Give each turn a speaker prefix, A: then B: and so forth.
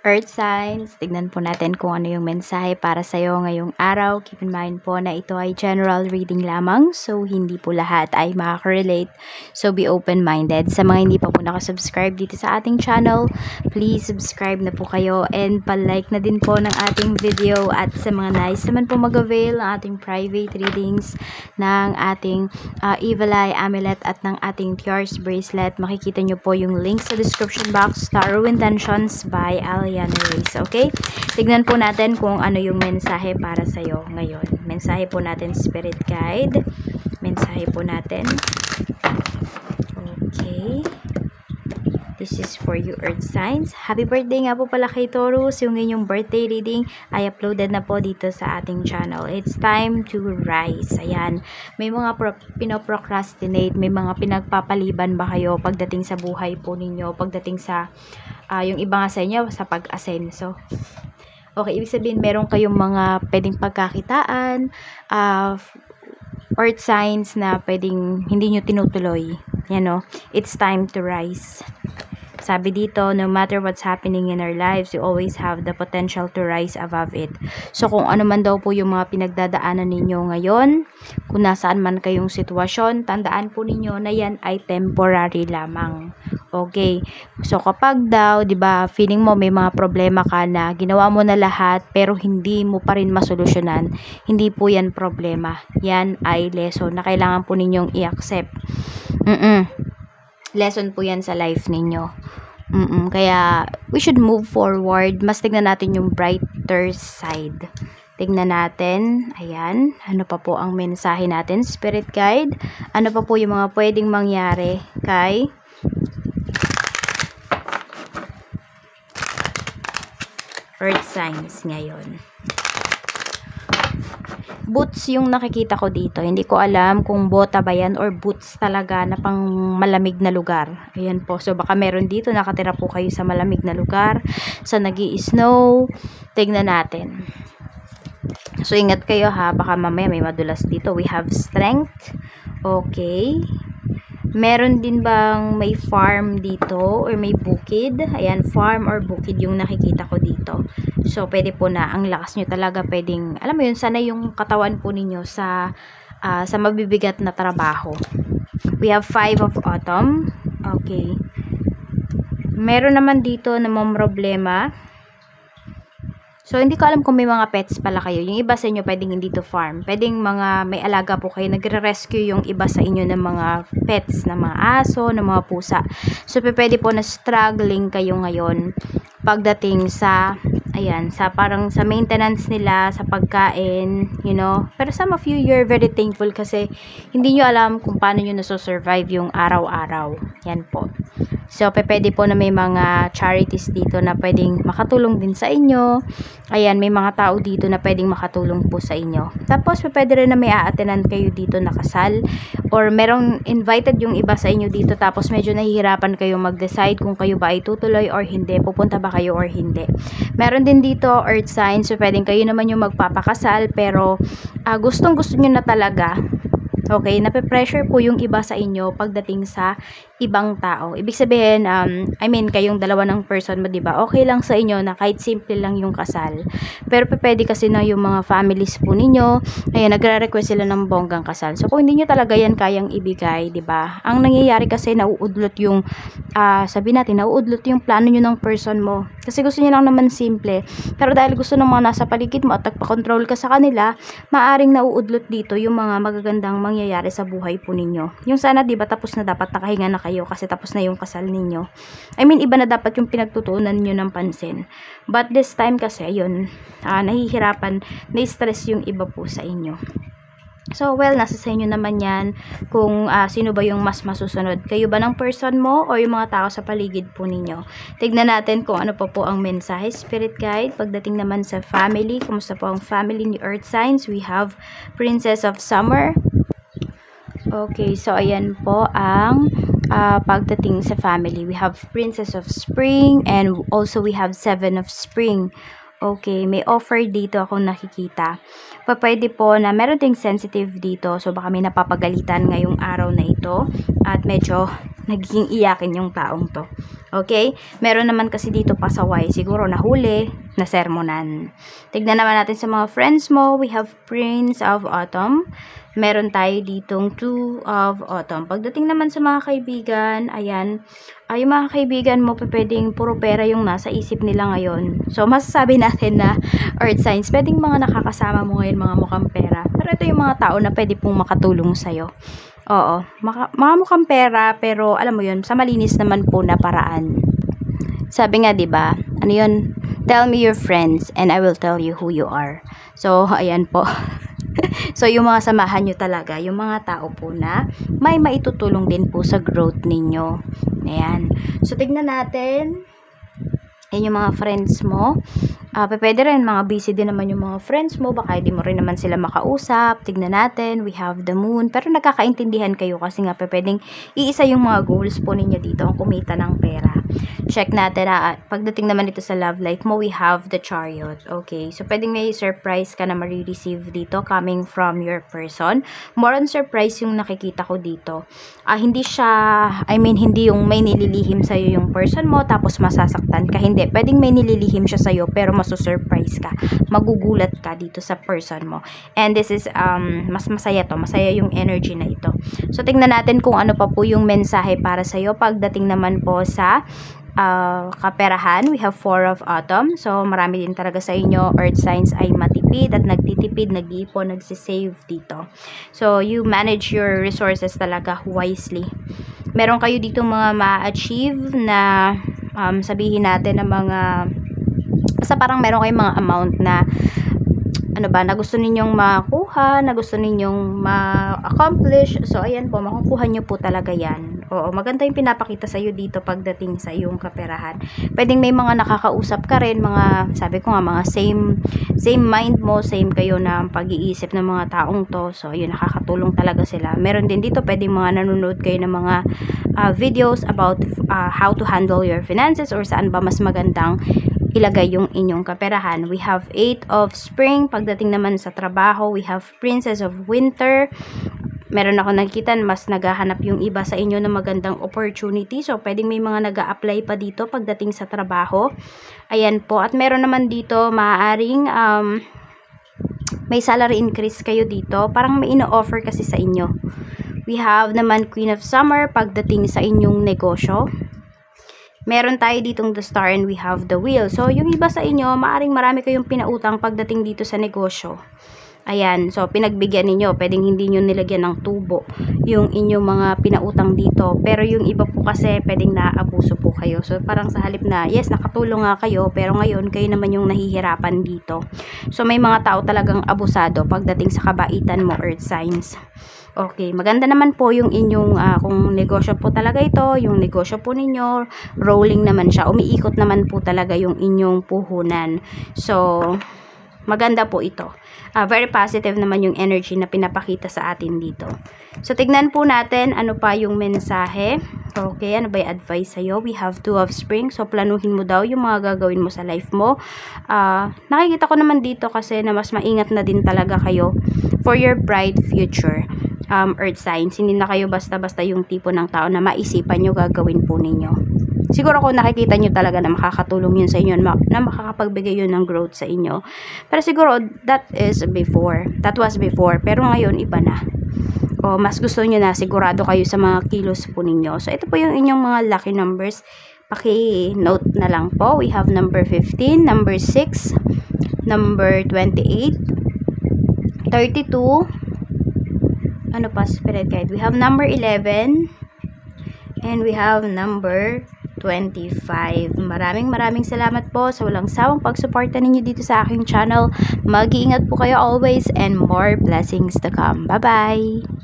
A: Earth signs, tignan po natin kung ano yung mensahe para sa'yo ngayong araw. Keep in mind po na ito ay general reading lamang, so hindi po lahat ay makaka-relate. So be open-minded. Sa mga hindi pa po nakasubscribe dito sa ating channel, please subscribe na po kayo and palike na din po ng ating video. At sa mga nice naman po mag-avail ng ating private readings, ng ating Evil Eye Amulet at ng ating Tears Bracelet, makikita nyo po yung link sa description box. Tarot Intentions by Aliana Reyes. Okay? Tignan po natin kung ano yung mensahe para sa'yo ngayon. Mensahe po natin, Spirit Guide. Mensahe po natin. Okay. This is for you, Earth signs. Happy birthday nga po pala kay Taurus. Yung inyong birthday reading ay uploaded na po dito sa ating channel. It's time to rise. Ayan. May mga pinoprocrastinate, may mga pinagpapaliban ba kayo pagdating sa buhay po ninyo, pagdating sa yung iba nga sa inyo sa pag-asenso. Okay, ibig sabihin meron kayong mga pwedeng pagkakitaan, Earth signs na pwedeng hindi nyo tinutuloy. You know, it's time to rise. Sabi dito, no matter what's happening in our lives, you always have the potential to rise above it. So, kung ano man daw po yung mga pinagdadaanan ninyo ngayon, kung nasaan man kayong sitwasyon, tandaan po ninyo na yan ay temporary lamang. Okay? So, kapag daw, di ba, feeling mo may mga problema ka na ginawa mo na lahat, pero hindi mo pa rin masolusyonan, hindi po yan problema. Yan ay lesson na kailangan po ninyong i-accept. Lesson po yan sa life ninyo. Kaya, we should move forward. Mas tignan natin yung brighter side. Tignan natin. Ayan. Ano pa po ang mensahe natin? Spirit Guide. Ano pa po yung mga pwedeng mangyari kay Earth signs ngayon? Boots yung nakikita ko dito. Hindi ko alam kung bota ba yan or boots talaga na pang malamig na lugar. Ayan po. So, baka meron dito. Nakatira po kayo sa malamig na lugar. Sa nag-i-snow. Tignan natin. So, ingat kayo ha. Baka mamaya may madulas dito. We have strength. Okay. Meron din bang may farm dito or may bukid? Ayan, farm or bukid yung nakikita ko dito. So, pwede po na ang lakas nyo talaga pwedeng, alam mo yun, sana yung katawan po ninyo sa mabibigat na trabaho. We have 5 of autumn. Okay. Meron naman dito na mga problema. So, hindi ko alam kung may mga pets pala kayo. Yung iba sa inyo pwedeng hindi to farm. Pwedeng mga may alaga po kayo. Nagre-rescue yung iba sa inyo ng mga pets, ng mga aso, ng mga pusa. So, pwede po na struggling kayo ngayon pagdating sa, ayan, sa parang sa maintenance nila, sa pagkain, you know. Pero some of you, you're very thankful kasi hindi nyo alam kung paano nyo nasusurvive yung araw-araw. Yan po. So, pwede po na may mga charities dito na pwedeng makatulong din sa inyo. Ayan, may mga tao dito na pwedeng makatulong po sa inyo. Tapos, pwede rin na may a-attendan kayo dito na kasal. Or, merong invited yung iba sa inyo dito. Tapos, medyo nahihirapan kayo mag-decide kung kayo ba ay tutuloy or hindi. Pupunta ba kayo or hindi. Meron din dito, Earth signs. So, pwedeng kayo naman yung magpapakasal. Pero, gustong-gusto nyo na talaga. Okay, nape-pressure po yung iba sa inyo pagdating sa ibang tao. Ibig sabihin, kayong dalawa ng person mo, diba? Okay lang sa inyo na kahit simple lang yung kasal. Pero pwede kasi na yung mga families po ninyo, ayan, nagre-request sila ng bonggang kasal. So, kung hindi nyo talaga yan kayang ibigay, diba? Ang nangyayari kasi, nauudlot yung, nauudlot yung plano nyo ng person mo. Kasi gusto nyo lang naman simple. Pero dahil gusto ng mga nasa paligid mo at nagpa-control ka sa kanila, maaring nauudlot dito yung mga magagandang mangyayari sa buhay po ninyo. Yung sana, diba, tapos na dapat nakahinga na kayo kasi tapos na yung kasal ninyo. Iba na dapat yung pinagtutuunan nyo ng pansin. But this time kasi, ayun, nahihirapan, na-stress yung iba po sa inyo. So, well, nasa sa inyo naman yan kung sino ba yung mas masusunod. Kayo ba ng person mo o yung mga tao sa paligid po ninyo? Tignan natin kung ano pa po ang mensahe, Spirit Guide. Pagdating naman sa family, kumusta po ang family ni Earth signs? We have Princess of Summer. Okay, so ayan po ang pagdating sa family. We have Princess of Spring and also we have Seven of Spring. Okay, may offer dito akong nakikita. Pwede po na meron ding sensitive dito. So, baka may napapagalitan ngayong araw na ito. At medyo nagiging iyakin yung taong to. Okay? Meron naman kasi dito pasaway. Siguro nahuli, nasermonan. Tignan naman natin sa mga friends mo. We have Prince of Autumn. Meron tayo ditong Two of Autumn. Pagdating naman sa mga kaibigan, ayan, yung mga kaibigan mo, pwedeng puro pera yung nasa isip nila ngayon. So, masasabi natin na earth signs, pwedeng mga nakakasama mo ngayon, mga mukhang pera. Pero ito yung mga tao na pwede pong makatulong sa'yo. Oo, mga mukhang pera, pero alam mo yun, sa malinis naman po na paraan. Sabi nga, 'di ba? Ano 'yun? Tell me your friends and I will tell you who you are. So, ayan po. So, yung mga samahan nyo talaga, yung mga tao po na may maitutulong din po sa growth ninyo. Ayan. So, tignan natin. Yan yung mga friends mo. Pwede rin, mga busy din naman yung mga friends mo. Baka hindi mo rin naman sila makausap. Tignan natin, we have the moon. Pero nagkakaintindihan kayo kasi nga pwedeng iisa yung mga goals po ninyo dito, ang kumita ng pera. Check natin, pagdating naman dito sa love life mo, we have the chariot. Okay, so pwedeng may surprise ka na ma-receive dito coming from your person. More on surprise yung nakikita ko dito. Hindi siya, hindi yung may nililihim sa'yo yung person mo, tapos masasaktan ka. Hindi, pwedeng may nililihim siya sa'yo, pero masusurprise ka. Magugulat ka dito sa person mo. And this is, mas masaya to. Masaya yung energy na ito. So, tingnan natin kung ano pa po yung mensahe para sa'yo. Pagdating naman po sa kaperahan, we have Four of Autumn. So, marami din talaga sa inyo, earth signs ay matipid at nagtitipid, nag-iipon, nagsisave dito. So, you manage your resources talaga wisely. Meron kayo dito mga ma-achieve na sabihin natin na mga basta parang meron kayong mga amount na na gusto ninyong makuha, na gusto ninyong ma-accomplish. So, ayan po, makukuha nyo po talaga yan. Oo, maganda yung pinapakita sa'yo dito pagdating sa iyong kaperahan. Pwedeng may mga nakakausap ka rin, mga, sabi ko nga, mga same mind mo, same kayo na pag-iisip ng mga taong to. So, yun, nakakatulong talaga sila. Meron din dito, pwedeng mga nanonood kayo ng mga videos about how to handle your finances or saan ba mas magandang ilagay yung inyong kaperahan. We have Eight of Spring. Pagdating naman sa trabaho, we have Princess of Winter. Meron ako nakikita, mas naghahanap yung iba sa inyo ng magandang opportunity. So, pwedeng may mga nag-a-apply pa dito pagdating sa trabaho. Ayan po. At meron naman dito, maaaring may salary increase kayo dito. Parang may ino-offer kasi sa inyo. We have naman Queen of Summer pagdating sa inyong negosyo. Meron tayo ditong the Star and we have the Wheel. So, yung iba sa inyo, maaring marami kayong pinautang pagdating dito sa negosyo. Ayan, so pinagbigyan ninyo, pwedeng hindi nyo nilagyan ng tubo yung inyong mga pinautang dito. Pero yung iba po kasi, pwedeng naaabuso po kayo. So, parang sa halip na, yes, nakatulong nga kayo, pero ngayon, kayo naman yung nahihirapan dito. So, may mga tao talagang abusado pagdating sa kabaitan mo, earth signs. Okay, maganda naman po yung inyong, kung negosyo po talaga ito, yung negosyo po ninyo, rolling naman siya, umiikot naman po talaga yung inyong puhunan. So, maganda po ito. Very positive naman yung energy na pinapakita sa atin dito. So, tignan po natin ano pa yung mensahe. Okay, ano ba yung advice sa'yo? We have Two of Spring. So, planuhin mo daw yung mga gagawin mo sa life mo. Nakikita ko naman dito kasi na mas maingat na din talaga kayo for your bright future. Earth signs, hindi na kayo basta-basta yung tipo ng tao na maisipan nyo gagawin po ninyo. Siguro kung nakikita nyo talaga na makakatulong yun sa inyo, na makakapagbigay yun ng growth sa inyo. Pero siguro, that was before, pero ngayon iba na. O mas gusto nyo na sigurado kayo sa mga kilos po ninyo. So, ito po yung inyong mga lucky numbers. Paki-note na lang po. We have number 15, number 6, number 28, 32, ano pa, spirit guide. We have number 11 and we have number 25. Maraming salamat po sa walang sawang pagsuporta ninyo dito sa aking channel. Mag-iingat po kayo always and more blessings to come. Bye-bye!